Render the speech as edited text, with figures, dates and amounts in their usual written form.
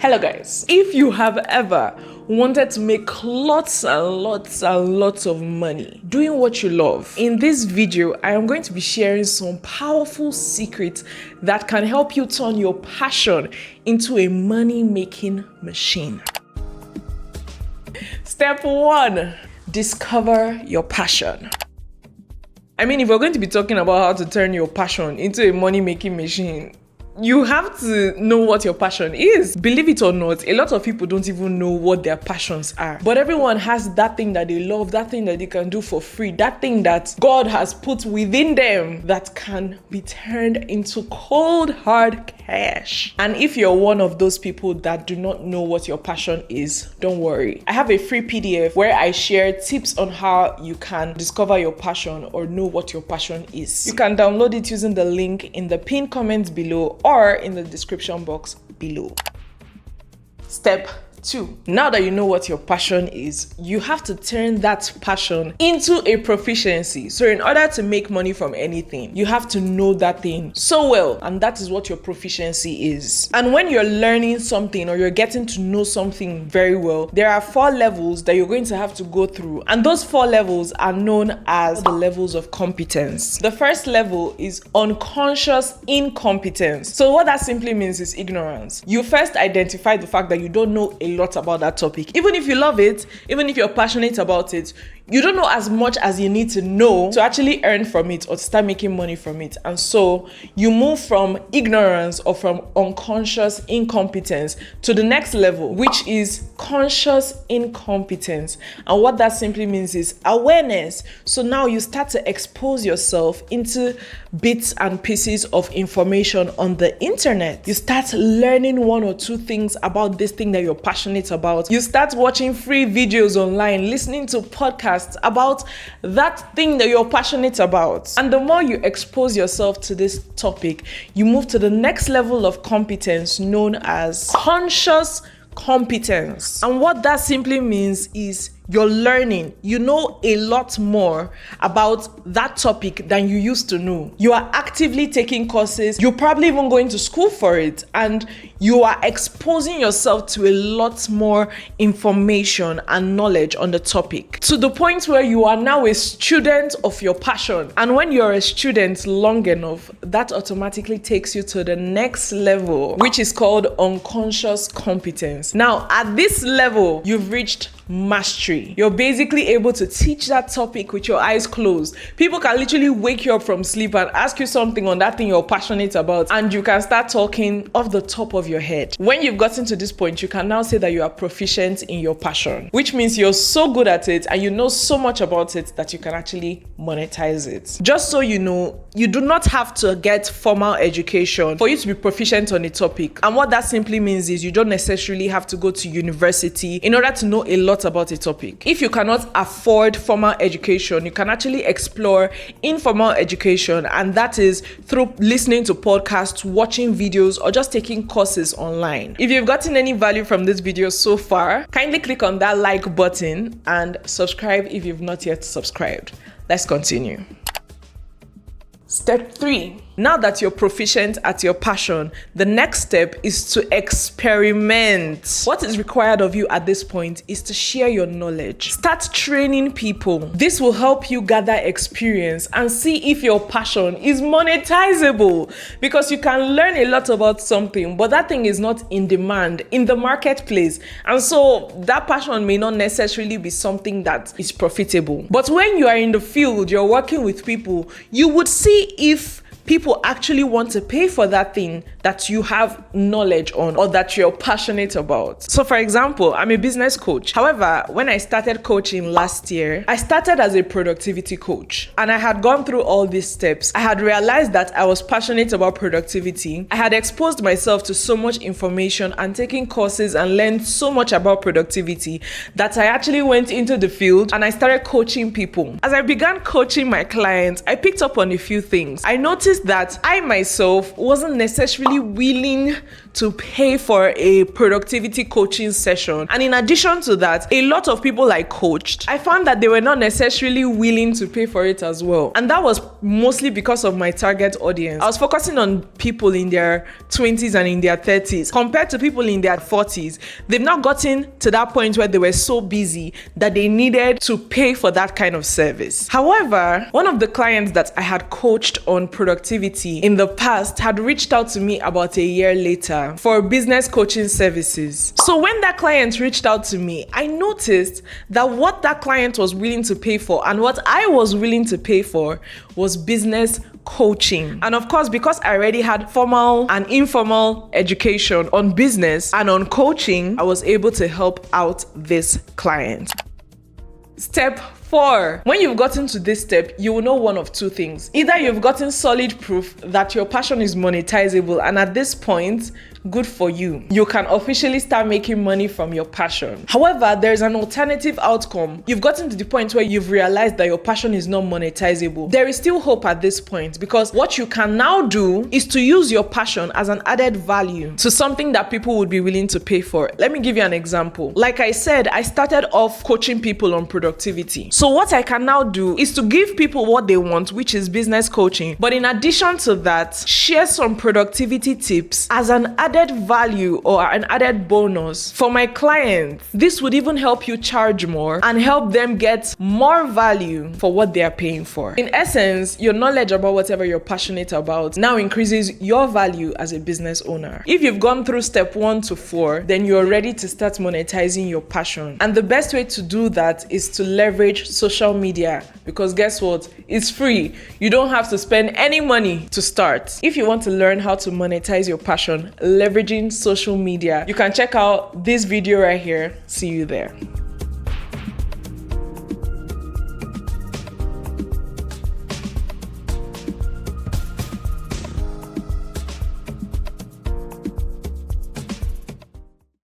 Hello guys, if you have ever wanted to make lots of money doing what you love, in this video I am going to be sharing some powerful secrets that can help you turn your passion into a money-making machine. Step 1, discover your passion. I mean, if we're going to be talking about how to turn your passion into a money-making machine, you have to know what your passion is. Believe it or not, a lot of people don't even know what their passions are. But everyone has that thing that they love, that thing that they can do for free, that thing that God has put within them that can be turned into cold, hard cash. And if you're one of those people that do not know what your passion is, don't worry. I have a free PDF where I share tips on how you can discover your passion or know what your passion is. You can download it using the link in the pinned comments below or in the description box below. Step 2. Now that you know what your passion is, you have to turn that passion into a proficiency. So in order to make money from anything, you have to know that thing so well, and that is what your proficiency is. And when you're learning something or you're getting to know something very well, there are 4 levels that you're going to have to go through, and those 4 levels are known as the levels of competence. The first level is unconscious incompetence. So what that simply means is ignorance. You first identify the fact that you don't know a lot about that topic. Even if you love it, even if you're passionate about it, you don't know as much as you need to know to actually earn from it or to start making money from it. And so you move from ignorance or from unconscious incompetence to the next level, which is conscious incompetence. And what that simply means is awareness. So now you start to expose yourself into bits and pieces of information on the internet. You start learning 1 or 2 things about this thing that you're passionate about. You start watching free videos online, listening to podcasts about that thing that you're passionate about. And the more you expose yourself to this topic, you move to the next level of competence known as conscious competence. And what that simply means is you're learning. You know a lot more about that topic than you used to know. You are actively taking courses. You're probably even going to school for it. And you are exposing yourself to a lot more information and knowledge on the topic, to the point where you are now a student of your passion. And when you're a student long enough, that automatically takes you to the next level, which is called unconscious competence. Now, at this level, you've reached mastery. You're basically able to teach that topic with your eyes closed. People can literally wake you up from sleep and ask you something on that thing you're passionate about, and you can start talking off the top of your head. When you've gotten to this point, you can now say that you are proficient in your passion, which means you're so good at it and you know so much about it that you can actually monetize it. Just so you know, you do not have to get formal education for you to be proficient on a topic. And what that simply means is you don't necessarily have to go to university in order to know a lot about a topic. If you cannot afford formal education, you can actually explore informal education, and that is through listening to podcasts, watching videos, or just taking courses online. If you've gotten any value from this video so far, kindly click on that like button and subscribe if you've not yet subscribed. Let's continue. Step 3. Now that you're proficient at your passion, the next step is to experiment. What is required of you at this point is to share your knowledge. Start training people. This will help you gather experience and see if your passion is monetizable, because you can learn a lot about something, but that thing is not in demand in the marketplace. And so that passion may not necessarily be something that is profitable. But when you are in the field, you're working with people, you would see if people actually want to pay for that thing that you have knowledge on or that you're passionate about. So for example, I'm a business coach. However, when I started coaching last year, I started as a productivity coach, and I had gone through all these steps. I had realized that I was passionate about productivity. I had exposed myself to so much information and taking courses and learned so much about productivity that I actually went into the field and I started coaching people. As I began coaching my clients, I picked up on a few things. I noticed that I myself wasn't necessarily willing to pay for a productivity coaching session. And in addition to that, a lot of people I coached, I found that they were not necessarily willing to pay for it as well. And that was mostly because of my target audience. I was focusing on people in their 20s and in their 30s compared to people in their 40s. They've now gotten to that point where they were so busy that they needed to pay for that kind of service. However, one of the clients that I had coached on productivity in the past had reached out to me about a year later for business coaching services. So when that client reached out to me, I noticed that what that client was willing to pay for and what I was willing to pay for was business coaching. And of course, because I already had formal and informal education on business and on coaching, I was able to help out this client. Step 4. When you've gotten to this step, you will know one of two things. Either you've gotten solid proof that your passion is monetizable, and at this point, good for you. You can officially start making money from your passion. However, there's an alternative outcome. You've gotten to the point where you've realized that your passion is not monetizable. There is still hope at this point, because what you can now do is to use your passion as an added value to something that people would be willing to pay for. Let me give you an example. Like I said, I started off coaching people on productivity. So what I can now do is to give people what they want, which is business coaching. But in addition to that, share some productivity tips as an added value or an added bonus for my clients. This would even help you charge more and help them get more value for what they are paying for. In essence, your knowledge about whatever you're passionate about now increases your value as a business owner. If you've gone through step 1 to 4, then you're ready to start monetizing your passion. And the best way to do that is to leverage social media, because guess what? It's free. You don't have to spend any money to start. If you want to learn how to monetize your passion, leveraging social media, you can check out this video right here. See you there.